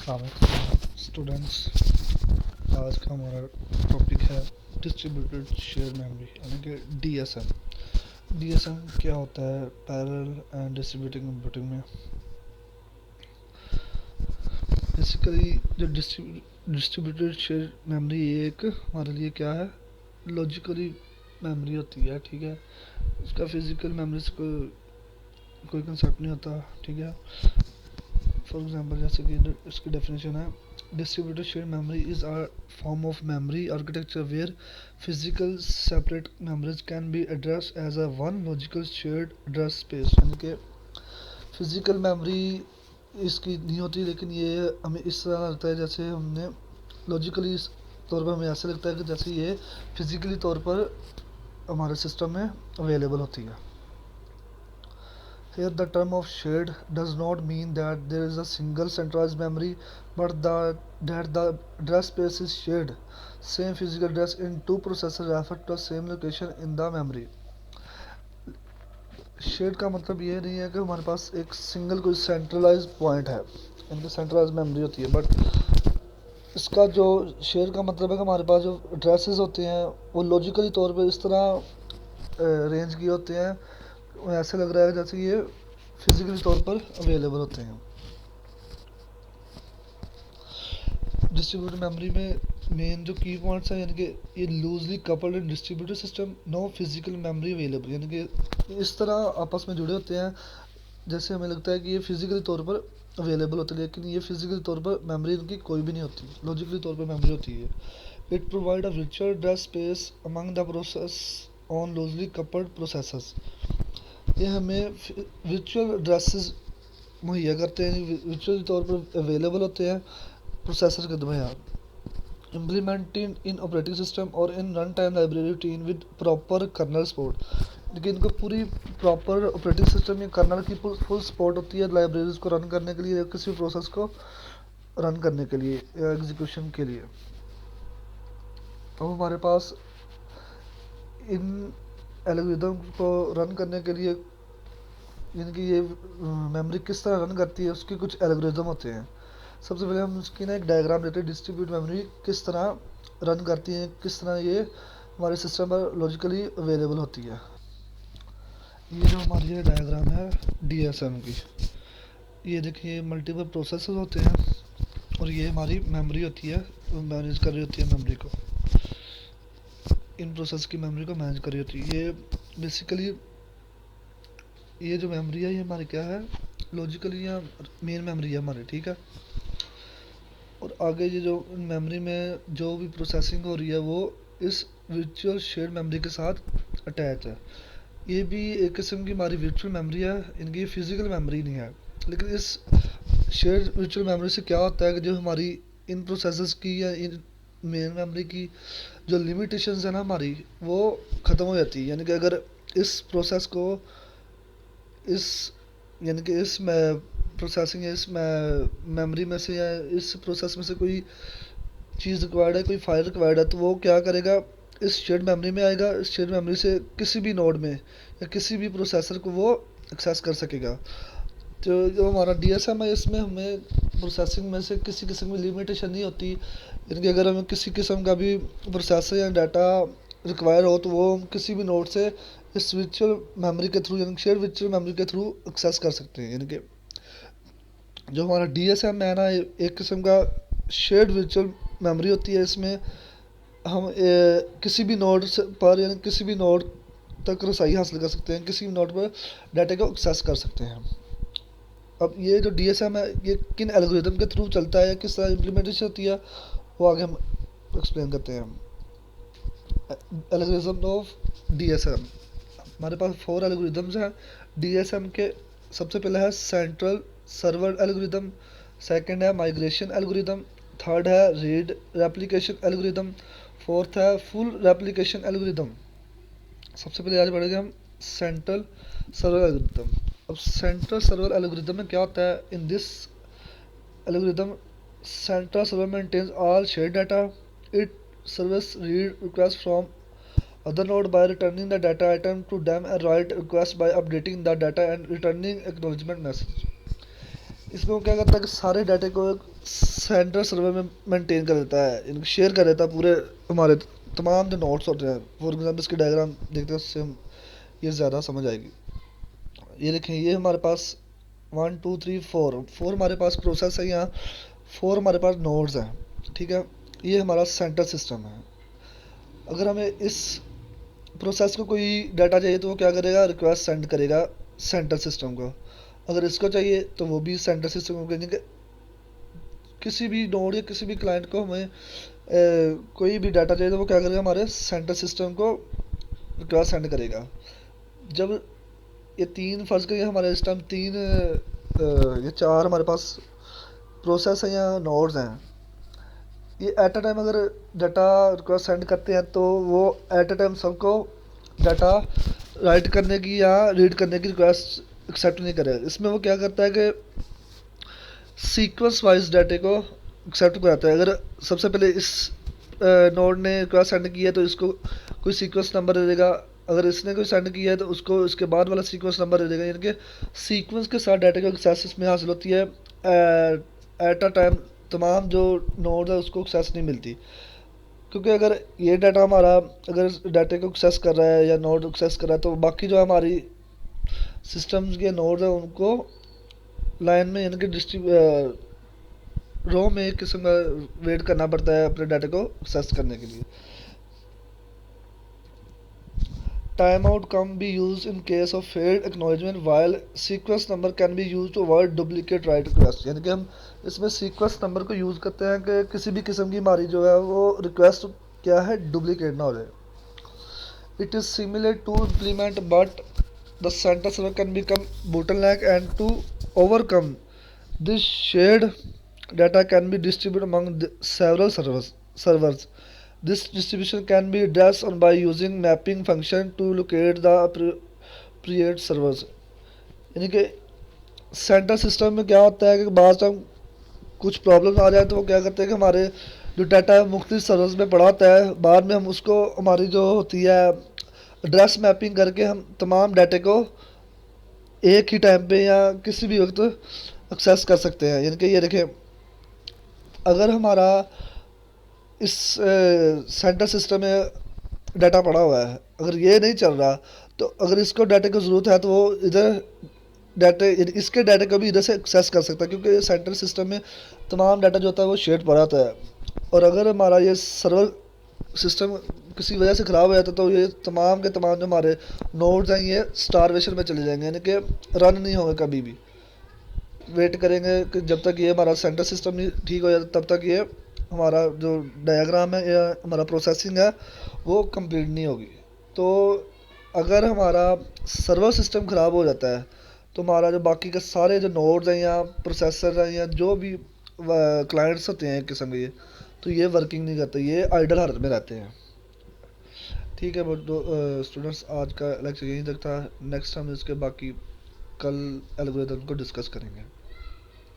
Students, आज का हमारा टॉपिक है डिस्ट्रीब्यूटेड शेयर मेमोरी यानी कि डीएसएम। डीएसएम क्या होता है पैरेलल एंड डिस्ट्रीब्यूटेड कंप्यूटिंग में? बेसिकली जो डिस्ट्रीब्यूटेड शेयर मेमोरी ये एक हमारे लिए क्या है, लॉजिकली मेमोरी होती है। ठीक है, इसका फिजिकल मेमोरी से कोई कंसेप्ट नहीं होता। ठीक है, फॉर एग्जांपल जैसे कि इसकी डेफिनेशन है, distributed shared memory is a form of memory architecture where physical separate memories can be addressed as a one logical shared address space। यानी कि फिजिकल मेमोरी इसकी नहीं होती, लेकिन ये हमें इस तरह लगता है जैसे हमने लॉजिकली तौर पर हमें ऐसा लगता है कि जैसे ये फिजिकली तौर पर हमारे सिस्टम में अवेलेबल होती है। Here the term of shared does not mean that there is a single centralized memory, but that the address space is shared. Same physical address in two processors refer to the same location in the memory. शेड का मतलब ये नहीं है कि हमारे पास एक single कोई सेंट्रलाइज पॉइंट है, इनकी सेंट्रलाइज मेमोरी होती है, बट इसका जो शेयर का मतलब है कि हमारे पास जो एड्रेसेस होते हैं वो लॉजिकली तौर पे इस तरह रेंज किए होते हैं, ऐसे लग रहा है जैसे ये फिजिकली तौर पर अवेलेबल होते हैं। डिस्ट्रीब्यूटेड मेमोरी में मेन जो की पॉइंट्स हैं, यानी कि ये loosely coupled and distributed system, no physical memory available, यानी कि इस तरह आपस में जुड़े होते हैं जैसे हमें लगता है कि ये फिजिकली तौर पर अवेलेबल होते हैं, लेकिन ये फिजिकली तौर पर मेमोरी इनकी कोई भी नहीं होती, लॉजिकली तौर पर मेमोरी होती है। It provide a virtual address space among the process on loosely coupled processes। ये हमें वर्चुअल एड्रेसेस मुहैया करते हैं, वर्चुअल तौर पर अवेलेबल होते हैं प्रोसेसर के दरमियान, इम्प्लीमेंटेड इन ऑपरेटिंग सिस्टम और in run time library routine with proper kernel support. लेकिन इनको पूरी प्रॉपर ऑपरेटिंग सिस्टम या कर्नल की फुल सपोर्ट होती है लाइब्रेरीज को रन करने के लिए या किसी प्रोसेस को रन करने के लिए या एग्जीक्यूशन के लिए। तो हमारे पास इन एल्गोरिदम को रन करने के लिए, यानी कि ये मेमोरी किस तरह रन करती है उसके कुछ एल्गोरिदम होते हैं। सबसे पहले हम उसकी ना एक डायग्राम लेते हैं, डिस्ट्रीब्यूट मेमोरी किस तरह रन करती है, किस तरह ये हमारे सिस्टम पर लॉजिकली अवेलेबल होती है। ये जो हमारी ये डायग्राम है डीएसएम की, ये देखिए मल्टीपल प्रोसेसर होते हैं और ये हमारी मेमोरी होती है, मैनेज कर रही होती है मेमोरी को, इन प्रोसेस की मेमोरी को मैनेज कर रही होती है। ये बेसिकली ये जो मेमोरी है ये हमारी क्या है, लॉजिकली या मेन मेमोरी है हमारी। ठीक है, और आगे ये जो मेमोरी में जो भी प्रोसेसिंग हो रही है वो इस वर्चुअल शेयर मेमोरी के साथ अटैच है। ये भी एक किस्म की हमारी वर्चुअल मेमोरी है, इनकी फिजिकल मेमोरी नहीं है। लेकिन इस शेयर वर्चुअल मेमोरी से क्या होता है कि जो हमारी इन प्रोसेसेस की या इन मेन मेमोरी की जो लिमिटेशंस है ना हमारी, वो ख़त्म हो जाती है। यानी कि अगर इस प्रोसेस को इस यानी कि इस प्रोसेसिंग या इस मेमोरी में से या इस प्रोसेस में से कोई चीज़ रिक्वायर्ड है, कोई फाइल रिक्वायर्ड है, तो वो क्या करेगा, इस शेयर्ड मेमोरी में आएगा, इस शेयर्ड मेमोरी से किसी भी नोड में या किसी भी प्रोसेसर को वो एक्सेस कर सकेगा। तो जो हमारा डीएसएम है इसमें हमें प्रोसेसिंग में से किसी किस्म की लिमिटेशन नहीं होती, यानी कि अगर हमें किसी किस्म का भी प्रोसेसर या डाटा रिक्वायर हो तो वो हम किसी भी नोड से इस वर्चुअल मेमोरी के थ्रू यानी शेयर वर्चुअल मेमोरी के थ्रू एक्सेस कर सकते हैं। यानी कि जो हमारा डीएसएम है ना, एक किस्म का शेयर्ड वर्चुअल मेमोरी होती है। इसमें हम किसी भी नोड पर यानी किसी भी नोड तक रसाई हासिल कर सकते हैं, किसी भी नोड पर डाटा को एक्सेस कर सकते हैं। अब ये जो डीएसएम है ये किन एल्गोरिदम के थ्रू चलता है, किस तरह इम्प्लीमेंटेशन होती है, वो आगे हम एक्सप्लेन करते हैं। एल्गोरिदम ऑफ डीएसएम, हमारे पास 4 एल्गोरिदम्स हैं डीएसएम के। सबसे पहला है सेंट्रल सर्वर एल्गोरिदम, सेकंड है माइग्रेशन एल्गोरिदम, थर्ड है रीड रेप्लिकेशन एल्गोरिदम, फोर्थ है फुल रेप्लिकेशन एल्गोरिदम। सबसे पहले आज बढ़ेंगे हम सेंट्रल सर्वर एल्गोरिदम। अब सेंट्रल सर्वर एल्गोरिदम में क्या होता है, in this algorithm central server maintains all share data, it service read request from other node by returning the data item to them and write request by updating the data and returning acknowledgement message। इसमें वो क्या करता है कि सारे डाटे को central server में मेंटेन कर देता है, इनको शेयर कर देता है पूरे हमारे तमाम जो नोट्स होते हैं। फॉर एग्जाम्पल इसकी डायग्राम देखते हैं, उससे हम ये ज़्यादा समझ आएगी। ये देखें, ये हमारे पास 1 2 3 4 हमारे पास प्रोसेस है, यहाँ 4 हमारे पास नोड्स हैं, ठीक है। ये हमारा सेंट्रल सिस्टम है। अगर हमें इस प्रोसेस को कोई डाटा चाहिए तो वो क्या करेगा, रिक्वेस्ट सेंड करेगा सेंट्रल सिस्टम को। अगर इसको चाहिए तो वो भी सेंट्रल सिस्टम को करेंगे। किसी भी नोड या किसी भी क्लाइंट को हमें कोई भी डाटा चाहिए तो वो क्या करेगा, हमारे सेंट्रल सिस्टम को रिक्वेस्ट सेंड करेगा। जब ये तीन फर्ज करिए हमारे इस टाइम ये 4 हमारे पास प्रोसेस हैं या नोड्स हैं, ये एट अ टाइम अगर डाटा रिक्वेस्ट सेंड करते हैं तो वो एट अ टाइम सबको डाटा राइट करने की या रीड करने की रिक्वेस्ट एक्सेप्ट नहीं करेगा। इसमें वो क्या करता है कि सीक्वेंस वाइज डाटे को एक्सेप्ट कराता है। अगर सबसे पहले इस नोड ने रिक्वेस्ट सेंड किया है तो इसको कोई सीक्वेंस नंबर दे देगा, अगर इसने कोई सेंड किया है तो उसको इसके बाद वाला सीक्वेंस नंबर दे देगा। यानी कि सीक्वेंस के साथ डाटा की एक्सेस इसमें हासिल होती है। एट अ टाइम तमाम जो नोड है उसको एक्सेस नहीं मिलती, क्योंकि अगर ये डाटा हमारा अगर डाटे को एक्सेस कर रहा है या नोड एक्सेस कर रहा है तो बाकी जो हमारी सिस्टम्स के नोड है उनको लाइन में यानी कि रो में एक किस्म का वेट करना पड़ता है अपने डाटा को एक्सेस करने के लिए। Time out can be use in case of failed acknowledgement while sequence number can be use to avoid duplicate write request. यानी कि हम इसमें सीक्वेंस नंबर को यूज़ करते हैं कि किसी भी किस्म की हमारी जो है वो रिक्वेस्ट क्या है, डुप्लीकेट ना हो जाए। It is similar to implement but the center server can become bottleneck and to overcome this shared data can be distributed among several servers. This distribution can be addressed on by using mapping function to locate the appropriate servers। यानी कि centre system में क्या होता है कि बाद time कुछ problem आ जाए तो वो क्या करते हैं कि हमारे जो डाटा है मुख्तलिफ सर्वर्स में पड़ा होता है, बाद में हम उसको हमारी जो होती है एड्रेस मैपिंग करके हम तमाम डाटे को एक ही टाइम पे या किसी भी वक्त एक्सेस कर सकते हैं। यानी कि ये देखें, अगर हमारा इस सेंटर सिस्टम में डाटा पड़ा हुआ है, अगर ये नहीं चल रहा तो अगर इसको डाटे की ज़रूरत है तो वो इधर डाटे इसके डाटे को भी इधर से एक्सेस कर सकता है, क्योंकि सेंटर सिस्टम में तमाम डाटा जो होता है वो शेयर पड़ा होता है। और अगर हमारा ये सर्वर सिस्टम किसी वजह से ख़राब हो जाता तो ये तमाम के तमाम जो हमारे नोड्स हैं ये स्टारवेशन में चले जाएंगे, यानी कि रन नहीं होंगे कभी भी। वेट करेंगे कि जब तक ये हमारा सेंटर सिस्टम नहीं ठीक हो जाता तब तक ये हमारा जो डायग्राम है या हमारा प्रोसेसिंग है वो कंप्लीट नहीं होगी। तो अगर हमारा सर्वर सिस्टम ख़राब हो जाता है तो हमारा जो बाकी के सारे जो नोड्स हैं या प्रोसेसर हैं या जो भी क्लाइंट्स होते हैं एक किस्म के, तो ये वर्किंग नहीं करते, ये आइडल हालत में रहते हैं। ठीक है स्टूडेंट्स, आज का लेक्चर यहीं तक था। नेक्स्ट हम इसके बाकी कल एल्गोरिथम को डिस्कस करेंगे।